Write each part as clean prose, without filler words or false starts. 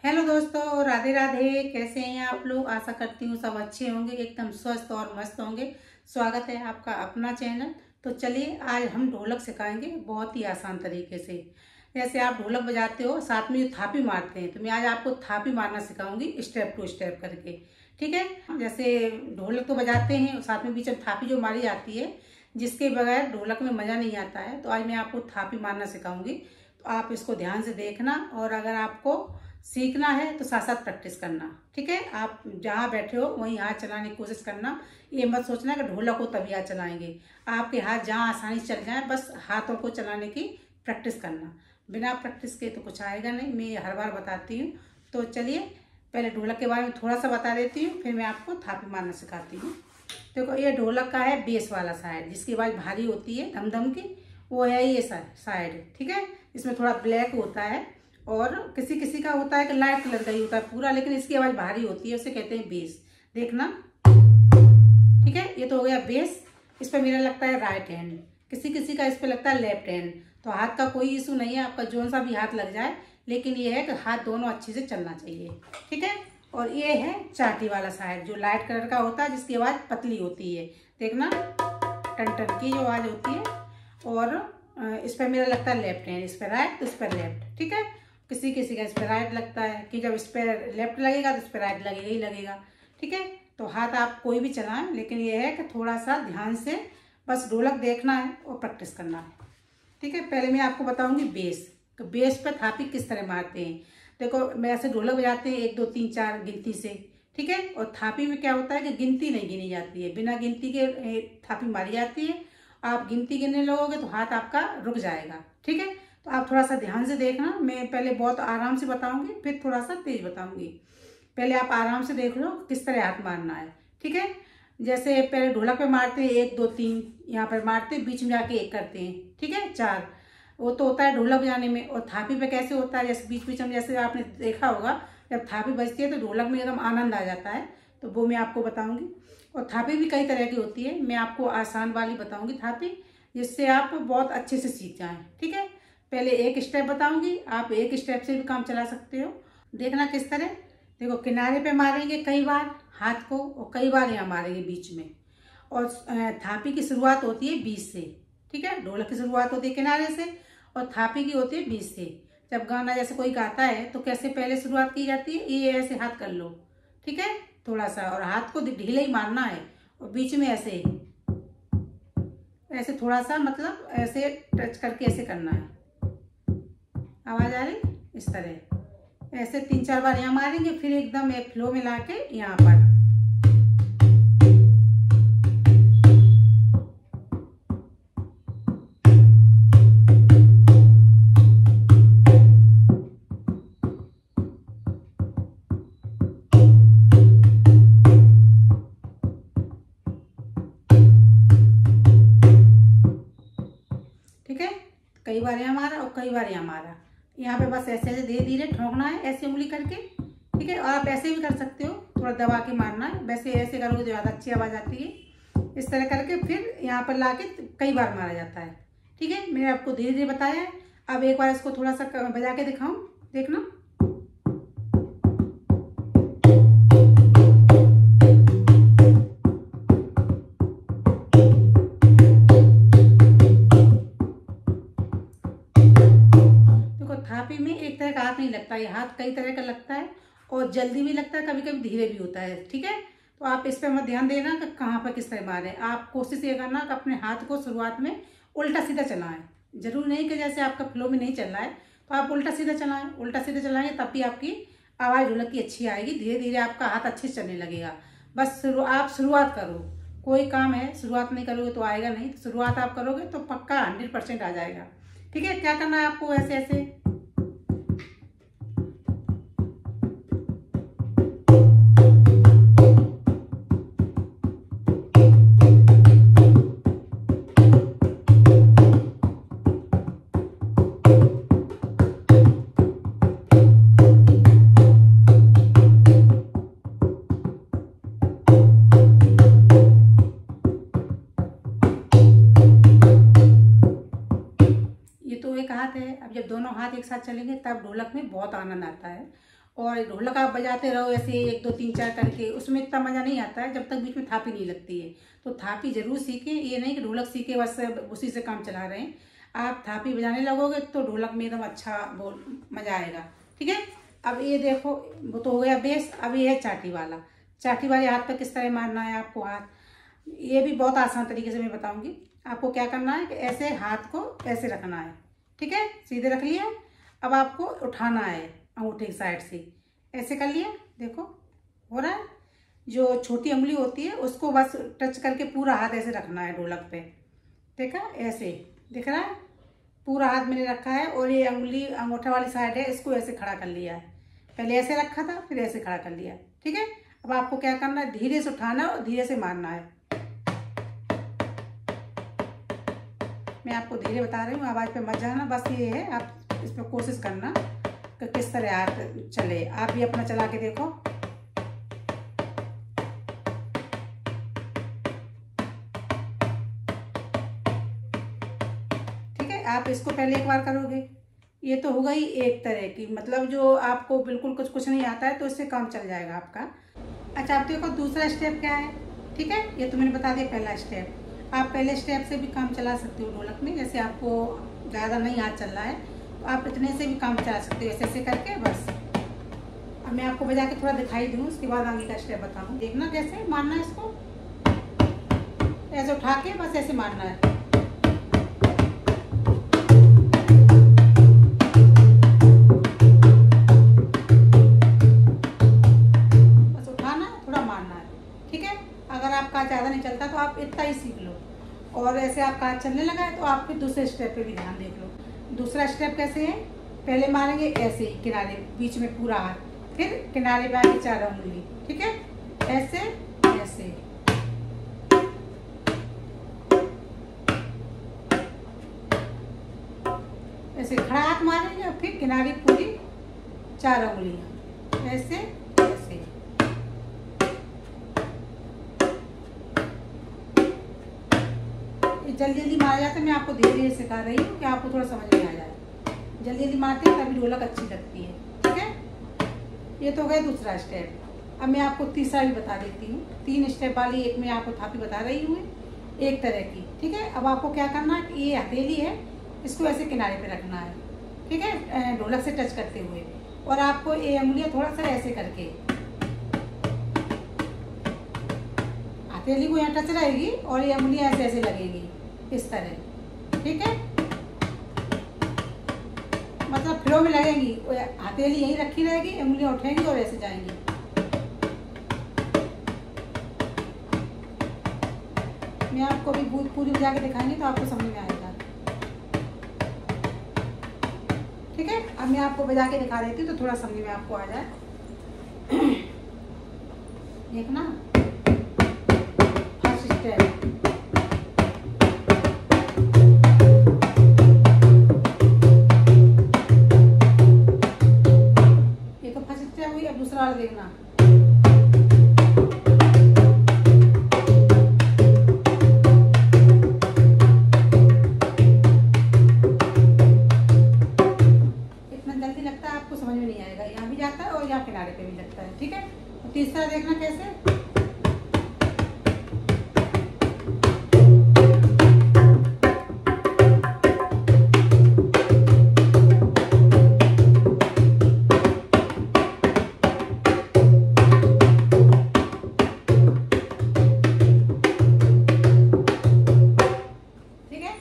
Hello दोस्तों, राधे राधे। कैसे हैं आप लोग? आशा करती हूँ सब अच्छे होंगे, एकदम स्वस्थ और मस्त होंगे। स्वागत है आपका अपना चैनल। तो चलिए आज हम ढोलक सिखाएंगे बहुत ही आसान तरीके से। जैसे आप ढोलक बजाते हो, साथ में जो थापी मारते हैं, तो मैं आज आपको थापी मारना सिखाऊंगी स्टेप टू स्टेप करके। ठीक है। जैसे ढोलक तो बजाते हैं, साथ में बीच में थापी जो मारी जाती है, जिसके बगैर ढोलक में मज़ा नहीं आता है। तो आज मैं आपको थापी मारना सिखाऊंगी। तो आप इसको ध्यान से देखना, और अगर आपको सीखना है तो साथ साथ प्रैक्टिस करना। ठीक है। आप जहाँ बैठे हो वहीं हाथ चलाने की कोशिश करना। ये मत सोचना कि ढोलक हो तभी हाथ चलाएंगे। आपके हाथ जहाँ आसानी से चल जाए, बस हाथों को चलाने की प्रैक्टिस करना। बिना प्रैक्टिस के तो कुछ आएगा नहीं। मैं हर बार बताती हूँ। तो चलिए पहले ढोलक के बारे में थोड़ा सा बता देती हूँ, फिर मैं आपको थापी मारना सिखाती हूँ। देखो, ये ढोलक का है बेस वाला साइड, जिसकी आवाज़ भारी होती है धम धम की, वो है ये साइड। ठीक है। इसमें थोड़ा ब्लैक होता है, और किसी किसी का होता है कि लाइट कलर का ही होता है पूरा, लेकिन इसकी आवाज़ भारी होती है, उसे कहते हैं बेस। देखना। ठीक है। ये तो हो गया बेस। इस पर मेरा लगता है राइट हैंड, किसी किसी का इस पर लगता है लेफ्ट हैंड। तो हाथ का कोई इशू नहीं है, आपका जोन सा भी हाथ लग जाए, लेकिन ये है कि हाथ दोनों अच्छे से चलना चाहिए। ठीक है। और ये है चाटी वाला साइड, जो लाइट कलर का होता है, जिसकी आवाज़ पतली होती है। देखना, टन टन की जो आवाज़ होती है। और इस पर मेरा लगता है लेफ्ट हैंड, इस पर राइट तो इस पर लेफ्ट। ठीक है। किसी किसी का इस पर राइट लगता है कि जब इस पर लेफ्ट लगेगा तो इस पर राइट लगेगा ही लगेगा। ठीक है। तो हाथ आप कोई भी चलाएं, लेकिन ये है कि थोड़ा सा ध्यान से बस ढोलक देखना है और प्रैक्टिस करना है। ठीक है। पहले मैं आपको बताऊंगी बेस। तो बेस पर थापी किस तरह मारते हैं। देखो, मैं ऐसे ढोलक बजाते हैं 1 2 3 4 गिनती से। ठीक है। और थापी में क्या होता है कि गिनती नहीं गिनी जाती है, बिना गिनती के थापी मारी जाती है। आप गिनती गिनने लगोगे तो हाथ आपका रुक जाएगा। ठीक है। तो आप थोड़ा सा ध्यान से देखना। मैं पहले बहुत आराम से बताऊंगी, फिर थोड़ा सा तेज बताऊंगी। पहले आप आराम से देख लो किस तरह हाथ मारना है। ठीक है। जैसे पहले ढोलक पे मारते हैं 1 2 3, यहाँ पर मारते बीच में जाके 1 करते हैं। ठीक है। 4 वो तो होता है ढोलक बजाने में। और थापी पे कैसे होता है, जैसे बीच बीच में, जैसे आपने देखा होगा, जब थापी बजती है तो ढोलक में एकदम आनंद आ जाता है। तो वो मैं आपको बताऊंगी। और थापी भी कई तरह की होती है, मैं आपको आसान वाली बताऊंगी थापी, जिससे आप बहुत अच्छे से सीख जाएं। ठीक है। पहले एक स्टेप बताऊंगी, आप एक स्टेप से भी काम चला सकते हो। देखना किस तरह। देखो, किनारे पे मारेंगे कई बार हाथ को, और कई बार यहाँ मारेंगे बीच में। और थापी की शुरुआत होती है बीच से। ठीक है। ढोलक की शुरुआत होती है किनारे से, और थापी की होती है बीच से। जब गाना जैसे कोई गाता है तो कैसे पहले शुरुआत की जाती है, ये ऐसे हाथ कर लो। ठीक है। थोड़ा सा, और हाथ को ढीले ही मारना है, और बीच में ऐसे ऐसे थोड़ा सा, मतलब ऐसे टच करके ऐसे करना है। आवाज आ रही? इस तरह ऐसे 3 4 बार यहाँ मारेंगे, फिर एकदम एक फ्लो में लाके यहाँ पर। ठीक है। कई बार यहाँ मारा और कई बार यहाँ मारा। यहाँ पे बस ऐसे ऐसे धीरे धीरे ठोकना है, ऐसे उंगली करके। ठीक है। और आप ऐसे भी कर सकते हो, थोड़ा दबा के मारना है। वैसे ऐसे करोगे तो ज़्यादा अच्छी आवाज़ आती है। इस तरह करके फिर यहाँ पर लाके कई बार मारा जाता है। ठीक है। मैंने आपको धीरे धीरे बताया है। अब एक बार इसको थोड़ा सा बजा के दिखाऊं, देखना। थापी में एक तरह का हाथ नहीं लगता, ये हाथ कई तरह का लगता है, और जल्दी भी लगता है, कभी कभी धीरे भी होता है। ठीक है। तो आप इस पर मत ध्यान देना कि कहाँ पर किस तरह मारे। आप कोशिश ये करना कि अपने हाथ को शुरुआत में उल्टा सीधा चलाएं। जरूर नहीं कि जैसे आपका फ्लो में नहीं चल रहा है तो आप उल्टा सीधा चलाएं। उल्टा सीधा चलाएंगे तब भी आपकी आवाज़ ढोलक की अच्छी आएगी। धीरे धीरे आपका हाथ अच्छे से चलने लगेगा। बस आप शुरुआत करो। कोई काम है, शुरुआत नहीं करोगे तो आएगा नहीं। तो शुरुआत आप करोगे तो पक्का 100% आ जाएगा। ठीक है। क्या करना है आपको, ऐसे ऐसे। एक हाथ है। अब जब दोनों हाथ एक साथ चलेंगे तब ढोलक में बहुत आनंद आता है। और ढोलक आप बजाते रहो ऐसे 1 2 3 4 करके, उसमें इतना मज़ा नहीं आता है जब तक बीच में थापी नहीं लगती है। तो थापी जरूर सीखें, ये नहीं कि ढोलक सीखे बस उसी से काम चला रहे हैं। आप थापी बजाने लगोगे तो ढोलक में एकदम अच्छा बोल मज़ा आएगा। ठीक है, अब ये देखो वो तो हो गया बेस। अब ये है चाटी वाला। चाटी वाले हाथ पर किस तरह मारना है आपको हाथ, ये भी बहुत आसान तरीके से मैं बताऊंगी। आपको क्या करना है कि ऐसे हाथ को ऐसे रखना है। ठीक है, सीधे रख लिया। अब आपको उठाना है अंगूठे की साइड से, ऐसे कर लिया। देखो हो रहा है, जो छोटी उंगली होती है उसको बस टच करके पूरा हाथ ऐसे रखना है ढोलक पे। देखा, ऐसे दिख रहा है, पूरा हाथ मैंने रखा है और ये उंगली अंगूठा वाली साइड है, इसको ऐसे खड़ा कर लिया है। पहले ऐसे रखा था, फिर ऐसे खड़ा कर लिया। ठीक है, अब आपको क्या करना है, धीरे से उठाना और धीरे से मारना है। मैं आपको धीरे बता रही हूँ, आवाज़ पे मत जाना। बस ये है, आप इस पर कोशिश करना कि किस तरह हाथ चले। आप भी अपना चला के देखो। ठीक है, आप इसको पहले एक बार करोगे, ये तो हो गई एक तरह की, मतलब जो आपको बिल्कुल कुछ नहीं आता है तो इससे काम चल जाएगा आपका। अच्छा, आप देखो दूसरा स्टेप क्या है। ठीक है, ये तो मैंने बता दिया पहला स्टेप। आप पहले स्टेप से भी काम चला सकते हो ढोलक में। जैसे आपको ज़्यादा नहीं हाथ चल रहा है तो आप इतने से भी काम चला सकते हो, ऐसे ऐसे करके बस। अब मैं आपको बजा के थोड़ा दिखाई दूँ, उसके बाद आगे का स्टेप बताऊँ। देखना कैसे मारना है इसको, ऐसे उठा के बस ऐसे मारना है। बस उठाना है, थोड़ा मारना है। ठीक है, अगर आपका ज़्यादा नहीं चलता तो आप इतना ही सीख लो। और ऐसे आपका हाथ चलने लगा है तो आप फिर दूसरे स्टेप पे भी ध्यान देख लो। दूसरा स्टेप कैसे है, पहले मारेंगे ऐसे ही किनारे, बीच में पूरा हाथ, फिर किनारे पे आके 4 उंगली। ठीक है, ऐसे ऐसे ऐसे खड़ा हाथ मारेंगे और फिर किनारे पूरी 4 उंगलियां, ऐसे ऐसे। जल्दी जल्दी मारा जाता है, मैं आपको धीरे धीरे सिखा रही हूँ कि आपको थोड़ा समझ में आ जाए। जल्दी जल्दी मारते हैं तभी ढोलक अच्छी लगती है। ठीक है, ये तो गया दूसरा स्टेप। अब मैं आपको तीसरा भी बता देती हूँ। 3 स्टेप वाली एक मैं आपको थापी बता रही हूँ, एक तरह की। ठीक है, अब आपको क्या करना है, ये हथेली है, इसको ऐसे किनारे पे रखना है। ठीक है, ढोलक से टच करते हुए, और आपको ये उंगलियां थोड़ा सा ऐसे करके, हथेली को यहाँ टच रहेगी और ये उंगलियां ऐसे ऐसे लगेगी इस तरह। ठीक है, मतलब फ्लो में लगेंगी, हथेली यहीं रखी रहेगी, उंगलियां उठेंगी और ऐसे जाएंगी। मैं आपको भी पूरी बजा के दिखाएंगे तो आपको समझ में आएगा। ठीक है, अब मैं आपको बजा के दिखा देती हूँ तो थोड़ा समझ में आपको आ जाए। देखना, फर्स्ट स्टेप, ये तो फर्स्ट स्टेप हुई। अब दूसरा वाला देखना, आपको समझ में नहीं आएगा, यहाँ भी जाता है और यहाँ किनारे पे भी लगता है। ठीक है, तो तीसरा देखना कैसे। ठीक है,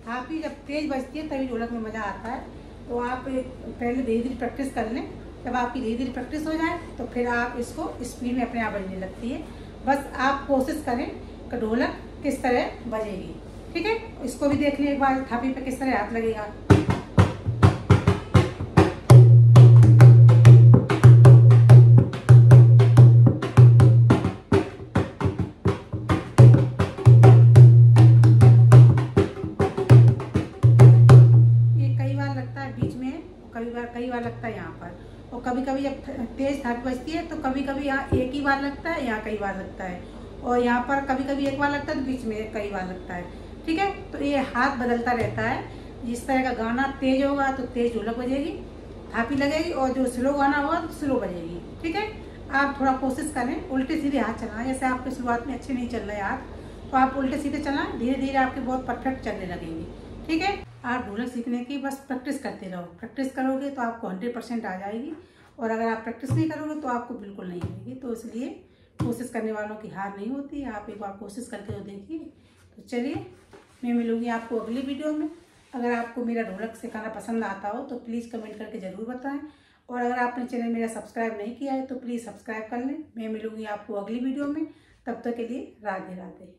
थापी जब तेज बजती है तभी ढोलक में मजा आता है। तो आप पहले धीरे धीरे प्रैक्टिस कर लें। जब आपकी धीरे धीरे प्रैक्टिस हो जाए तो फिर आप इसको स्पीड में अपने आप बजने लगती है। बस आप कोशिश करें कि ढोलक किस तरह बजेगी। ठीक है, इसको भी देख लें एक बार, थापी पे किस तरह हाथ लगेगा। कई बार लगता है यहाँ पर, और कभी कभी जब तेज थापी बजती है तो कभी कभी यहाँ एक ही बार लगता है, यहाँ कई बार लगता है, और यहाँ पर कभी कभी एक बार लगता है तो बीच में कई बार लगता है। ठीक है, तो ये हाथ बदलता रहता है। जिस तरह का गाना तेज होगा तो तेज ढोलक बजेगी, थापी लगेगी और जो स्लो गाना होगा तो स्लो बजेगी। ठीक है, आप थोड़ा कोशिश करें उल्टे सीधे हाथ चलाएं। जैसे आपके शुरुआत में अच्छे नहीं चल रहे हाथ, तो आप उल्टे सीधे चलाएं, धीरे धीरे आपके बहुत परफेक्ट चलने लगेंगे। ठीक है, आप ढोलक सीखने की बस प्रैक्टिस करते रहो। प्रैक्टिस करोगे तो आपको 100% आ जाएगी, और अगर आप प्रैक्टिस नहीं करोगे तो आपको बिल्कुल नहीं आएगी। तो इसलिए कोशिश करने वालों की हार नहीं होती, आप एक बार कोशिश करके तो देखिए। तो चलिए, मैं मिलूंगी आपको अगली वीडियो में। अगर आपको मेरा ढोलक सिखाना पसंद आता हो तो प्लीज़ कमेंट करके ज़रूर बताएं, और अगर आपने चैनल मेरा सब्सक्राइब नहीं किया है तो प्लीज़ सब्सक्राइब कर लें। मैं मिलूंगी आपको अगली वीडियो में, तब तक के लिए राधे राधे।